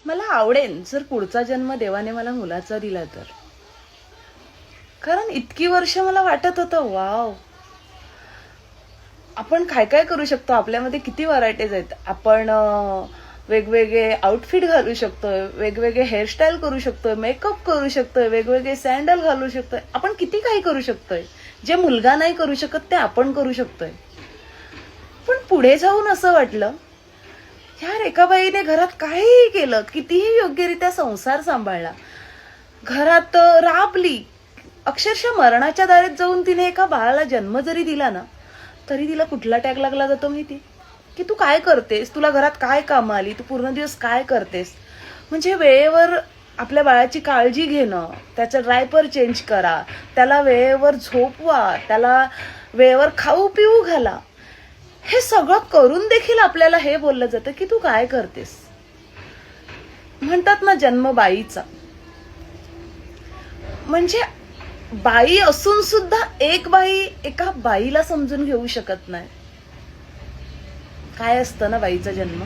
मला आवडेल जर पुढचा जन्म देवाने मला मुलाचा दिला तर. कारण इतकी वर्ष मला वाटत होतं वाव, आपण काय काय करू शकतो, आपल्यामध्ये किती व्हरायटीज आहेत. आपण वेगवेगळे आउटफिट घालू शकतोय, वेगवेगळे हेअरस्टाईल करू शकतोय, मेकअप करू शकतोय, वेगवेगळे सँडल घालू शकतोय. आपण किती काही करू शकतोय. जे मुलगा नाही करू शकत ते आपण करू शकतोय. पण पुढे जाऊन असं वाटलं, यार एका बाईने घरात काहीही केलं, कितीही योग्यरित्या संसार सांभाळला, घरात राबली, अक्षरशः मरणाच्या दारात जाऊन तिने एका बाळाला जन्म जरी दिला ना, तरी तिला कुठला टॅग लागला जातो माहिती, की तू काय करतेस, तुला घरात काय कामं आली, तू पूर्ण दिवस काय करतेस. म्हणजे वेळेवर आपल्या बाळाची काळजी घेणं, त्याचं डायपर चेंज करा, त्याला वेळेवर झोपवा, त्याला वेळेवर खाऊ पिऊ घाला, हे सगळं करून देखील आपल्याला हे बोललं जातं की तू काय करतेस. म्हणतात ना जन्म बाईचा. म्हणजे बाई असून सुद्धा एक बाई एका बाईला समजून घेऊ शकत नाही. काय असतं ना बाईचा जन्म.